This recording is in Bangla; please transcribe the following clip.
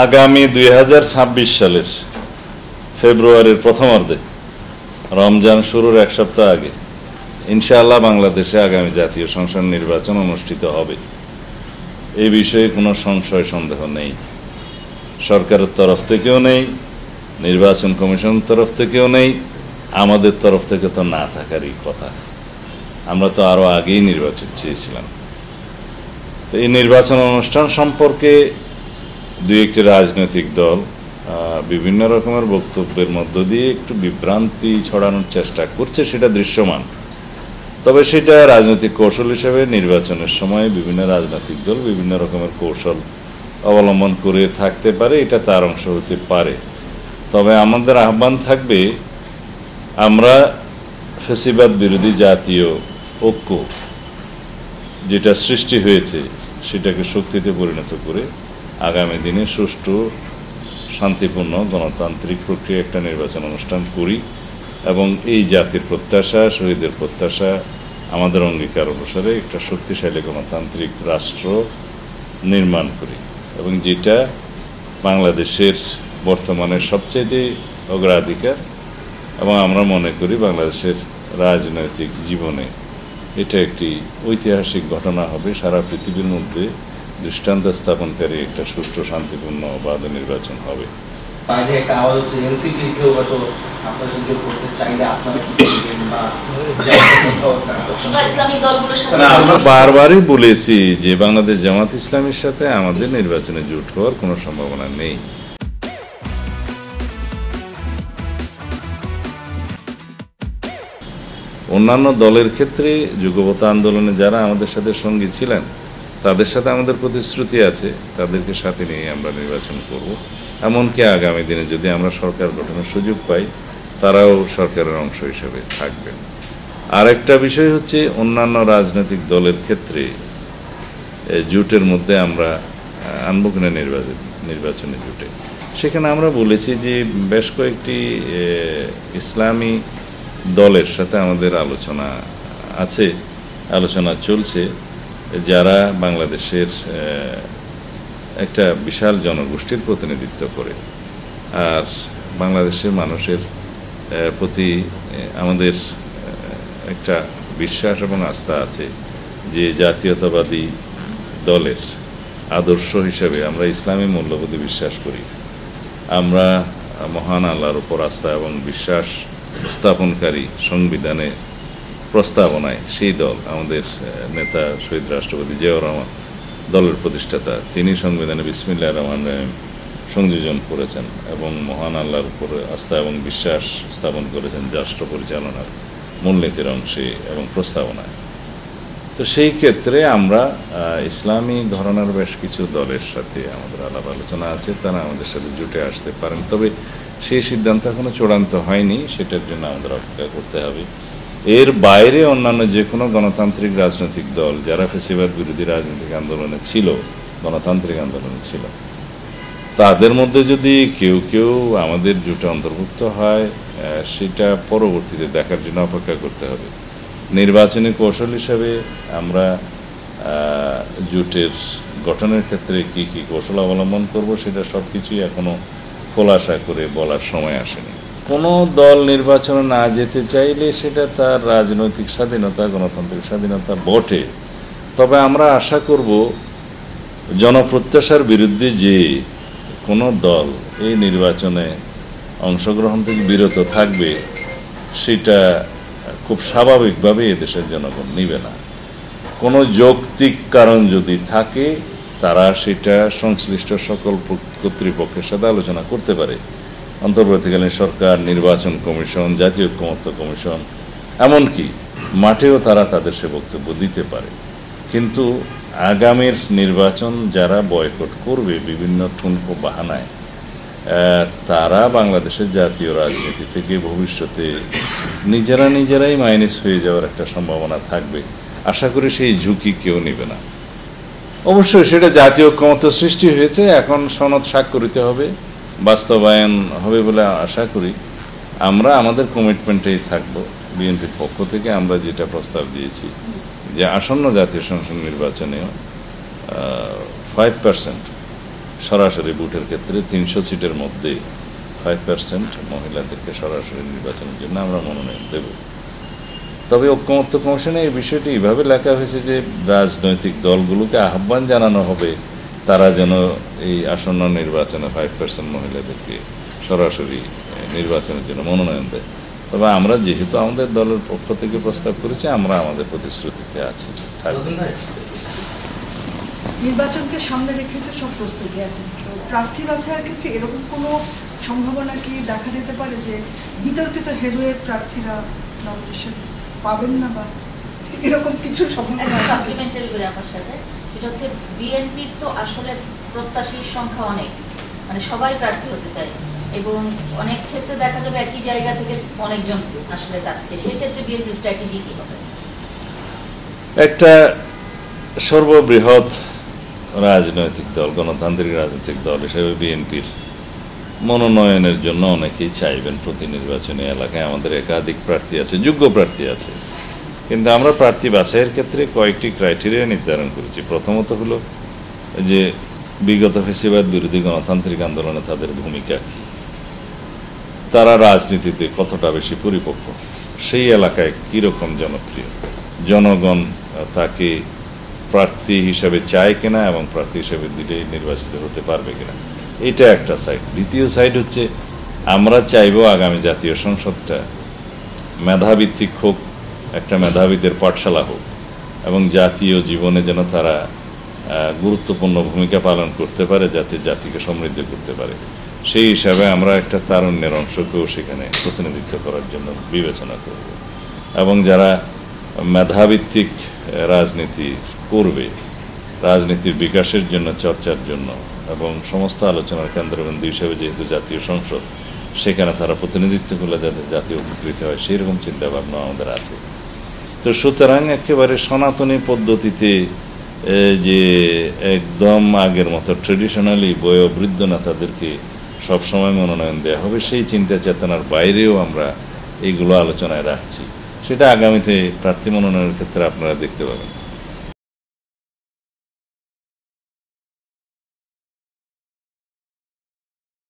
আগামী 2026 সালের ফেব্রুয়ারির প্রথমার্ধে রমজান শুরুর এক সপ্তাহ আগে ইনশাআল্লাহ বাংলাদেশে আগামী জাতীয় সংসদ নির্বাচন অনুষ্ঠিত হবে। এই বিষয়ে কোনো সংশয় সন্দেহ নেই। সরকারের তরফ থেকেও নেই, নির্বাচন কমিশনের তরফ থেকেও নেই, আমাদের তরফ থেকে তো না থাকারই কথা। আমরা তো আরও আগেই নির্বাচন চেয়েছিলাম। তো এই নির্বাচন অনুষ্ঠান সম্পর্কে দুই একটি রাজনৈতিক দল বিভিন্ন রকমের বক্তব্যের মধ্য দিয়ে একটু বিভ্রান্তি ছড়ানোর চেষ্টা করছে, সেটা দৃশ্যমান। তবে সেটা রাজনৈতিক কৌশল হিসেবে নির্বাচনের সময় বিভিন্ন রাজনৈতিক দল বিভিন্ন রকমের কৌশল অবলম্বন করে থাকতে পারে, এটা তার অংশ হতে পারে। তবে আমাদের আহ্বান থাকবে, আমরা ফ্যাসিবাদ বিরোধী জাতীয় ঐক্য যেটা সৃষ্টি হয়েছে সেটাকে শক্তিতে পরিণত করে আগামী দিনে সুষ্ঠু, শান্তিপূর্ণ, গণতান্ত্রিক প্রক্রিয়া একটা নির্বাচন অনুষ্ঠান করি এবং এই জাতির প্রত্যাশা, শহীদের প্রত্যাশা, আমাদের অঙ্গীকার অনুসারে একটা শক্তিশালী গণতান্ত্রিক রাষ্ট্র নির্মাণ করি এবং যেটা বাংলাদেশের বর্তমানে সবচেয়ে অগ্রাধিকার এবং আমরা মনে করি বাংলাদেশের রাজনৈতিক জীবনে এটা একটি ঐতিহাসিক ঘটনা হবে। সারা পৃথিবীর মধ্যে দৃষ্টান্ত স্থাপনকারী একটা সুষ্ঠু, শান্তিপূর্ণ, অবাধ নির্বাচন হবে। আমরা বারবারই বলেছি যে বাংলাদেশ জামাত ইসলামীর সাথে আমাদের নির্বাচনে জোট হওয়ার কোনো সম্ভাবনা নেই। অন্যান্য দলের ক্ষেত্রে যুগপৎ আন্দোলনে যারা আমাদের সাথে সঙ্গী ছিলেন তাদের সাথে আমাদের প্রতিশ্রুতি আছে, তাদেরকে সাথে নিয়ে আমরা নির্বাচন করব। এমনকি আগামী দিনে যদি আমরা সরকার গঠনের সুযোগ পাই, তারাও সরকারের অংশ হিসেবে থাকবেন। আর একটা বিষয় হচ্ছে, অন্যান্য রাজনৈতিক দলের ক্ষেত্রে জোটের মধ্যে আমরা আনবো কিনা নির্বাচনে জোটে, সেখানে আমরা বলেছি যে বেশ কয়েকটি ইসলামী দলের সাথে আমাদের আলোচনা আছে, আলোচনা চলছে, যারা বাংলাদেশের একটা বিশাল জনগোষ্ঠীর প্রতিনিধিত্ব করে। আর বাংলাদেশের মানুষের প্রতি আমাদের একটা বিশ্বাস এবং আস্থা আছে যে জাতীয়তাবাদী দলের আদর্শ হিসেবে আমরা ইসলামী মূল্যবোধে বিশ্বাস করি। আমরা মহান আল্লাহর উপর আস্থা এবং বিশ্বাস স্থাপনকারী সংবিধানে প্রস্তাবনায় সেই দল, আমাদের নেতা শহীদ রাষ্ট্রপতি জিয়াউর রহমান দলের প্রতিষ্ঠাতা, তিনি সংবিধানে বিসমিল্লাহির রহমানির রহিম সংযোজন করেছেন এবং মহান আল্লাহর উপর আস্থা এবং বিশ্বাস স্থাপন করেছেন রাষ্ট্র পরিচালনার মূলনীতির অংশে এবং প্রস্তাবনায়। তো সেই ক্ষেত্রে আমরা ইসলামী ঘরানার বেশ কিছু দলের সাথে আমাদের আলাপ আলোচনা আছে, তারা আমাদের সাথে জুটে আসতে পারেন। তবে সেই সিদ্ধান্ত এখনো চূড়ান্ত হয়নি, সেটার জন্য আমাদের অপেক্ষা করতে হবে। এর বাইরে অন্যান্য যে কোনো গণতান্ত্রিক রাজনৈতিক দল যারা ফ্যাসিবাদ বিরোধী রাজনৈতিক আন্দোলনে ছিল, গণতান্ত্রিক আন্দোলনে ছিল, তাদের মধ্যে যদি কেউ কেউ আমাদের জোটে অন্তর্ভুক্ত হয়, সেটা পরবর্তীতে দেখার জন্য অপেক্ষা করতে হবে। নির্বাচনী কৌশল হিসাবে আমরা জোটের গঠনের ক্ষেত্রে কি কি কৌশল অবলম্বন করব, সেটা সব কিছুই এখনো খোলাসা করে বলার সময় আসেনি। কোনো দল নির্বাচনে না যেতে চাইলে সেটা তার রাজনৈতিক স্বাধীনতা, গণতান্ত্রিক স্বাধীনতা বটে। তবে আমরা আশা করব জনপ্রত্যাশার বিরুদ্ধে যে কোনো দল এই নির্বাচনে অংশগ্রহণ থেকে বিরত থাকবে, সেটা খুব স্বাভাবিকভাবে এদেশের জনগণ নিবে না। কোনো যৌক্তিক কারণ যদি থাকে, তারা সেটা সংশ্লিষ্ট সকল কর্তৃপক্ষের সাথে আলোচনা করতে পারে। অন্তর্বর্তীকালীন সরকার, নির্বাচন কমিশন, জাতীয় ঐক্যমত্য কমিশন, এমনকি মাঠেও তারা তাদের সে বক্তব্য দিতে পারে। কিন্তু আগামীর নির্বাচন যারা বয়কট করবে বিভিন্ন ঠুনকো বাহানায়, তারা বাংলাদেশের জাতীয় রাজনীতি থেকে ভবিষ্যতে নিজেরাই মাইনাস হয়ে যাওয়ার একটা সম্ভাবনা থাকবে। আশা করি সেই ঝুঁকি কেউ নেবে না। অবশ্যই সেটা জাতীয় ঐক্যমত্য সৃষ্টি হয়েছে, এখন সনদ স্বাক্ষরিত হবে, বাস্তবায়ন হবে বলে আশা করি। আমরা আমাদের কমিটমেন্টেই থাকবো। বিএনপির পক্ষ থেকে আমরা যেটা প্রস্তাব দিয়েছি যে আসন্ন জাতীয় সংসদ নির্বাচনেও 5% সরাসরি ভোটের ক্ষেত্রে 300 সিটের মধ্যে 5% মহিলাদেরকে সরাসরি নির্বাচনের জন্য আমরা মনোনয়ন দেব। তবে ঐক্যমত্য কমিশনে এই বিষয়টি এইভাবে লেখা হয়েছে যে রাজনৈতিক দলগুলোকে আহ্বান জানানো হবে তারা যেন এই আসন্ন নির্বাচনে 5% মহিলাদেরকে সরাসরি নির্বাচনের জন্য মনোনয়ন দেয়। তবে আমরা যেহেতু আমাদের দলের পক্ষ থেকে প্রস্তাব করেছি, আমরা আমাদের প্রতিশ্রুতিতে আছি। নির্বাচনকে সামনে রেখে তো সব প্রস্তুতি এখন, তো প্রার্থী বাছাইয়ের ক্ষেত্রে এরকম কোনো সম্ভাবনা কি দেখা দিতে পারে যে বিতর্কিত হেডওয়ের প্রার্থীরা নমিনেশন পাবেন না, বা এরকম কিছু সম্ভাবনা? সাপ্লিমেন্টারি করে আমার সাথে সেটা হচ্ছে বিএনপির তো আসলে প্রত্যাশীর সংখ্যা অনেক, মানে সবাই প্রার্থী হতে চায় এবং অনেক ক্ষেত্রে দেখা যাবে একই জায়গা থেকে অনেকজন আসলে যাচ্ছে, সেক্ষেত্রে বিএনপির স্ট্র্যাটেজি কি হবে? একটা সর্ববৃহৎ রাজনৈতিক দল, গণতান্ত্রিক রাজনৈতিক দল হিসেবে বিএনপির মনোনয়নের জন্য অনেকেই চাইবেন প্রতি নির্বাচনী এলাকায়। আমাদের একাধিক প্রার্থী আছে, যোগ্য প্রার্থী আছে, কিন্তু আমরা প্রার্থী বাছাইয়ের ক্ষেত্রে কয়েকটি ক্রাইটেরিয়া নির্ধারণ করেছি। প্রথমত হলো যে বিগত ফ্যাসিবাদ বিরোধী গণতান্ত্রিক আন্দোলনে তাদের ভূমিকা কী, তারা রাজনীতিতে কতটা বেশি পরিপক্ক, সেই এলাকায় কীরকম জনপ্রিয়, জনগণ তাকে প্রার্থী হিসাবে চায় কিনা এবং প্রার্থী হিসাবে দিলে নির্বাচিত হতে পারবে কিনা, এটা একটা সাইড। দ্বিতীয় সাইড হচ্ছে আমরা চাইব আগামী জাতীয় সংসদটা মেধাভিত্তিক হোক, একটা মেধাবীদের পাঠশালা হোক এবং জাতীয় জীবনে যেন তারা গুরুত্বপূর্ণ ভূমিকা পালন করতে পারে, যাতে জাতিকে সমৃদ্ধ করতে পারে। সেই হিসাবে আমরা একটা তারুণ্যের অংশকেও সেখানে প্রতিনিধিত্ব করার জন্য বিবেচনা করব এবং যারা মেধাভিত্তিক রাজনীতি করবে, রাজনীতির বিকাশের জন্য, চর্চার জন্য এবং সমস্ত আলোচনার কেন্দ্রবিন্দু হিসেবে যেহেতু জাতীয় সংসদ, সেখানে তারা প্রতিনিধিত্ব করলে যাতে জাতীয় উপকৃত হয় সেই রকম চিন্তাভাবনা আমাদের আছে। তো সুতরাং একেবারে সনাতনী পদ্ধতিতে যে একদম আগের মতো ট্রেডিশনালি বয়োবৃদ্ধ নেতাদেরকে সবসময় মনোনয়ন দেওয়া হবে, সেই চিন্তা চেতনার বাইরেও আমরা এইগুলো আলোচনায় রাখছি। সেটা আগামীতে প্রার্থী মনোনয়নের ক্ষেত্রে আপনারা দেখতে পাবেন।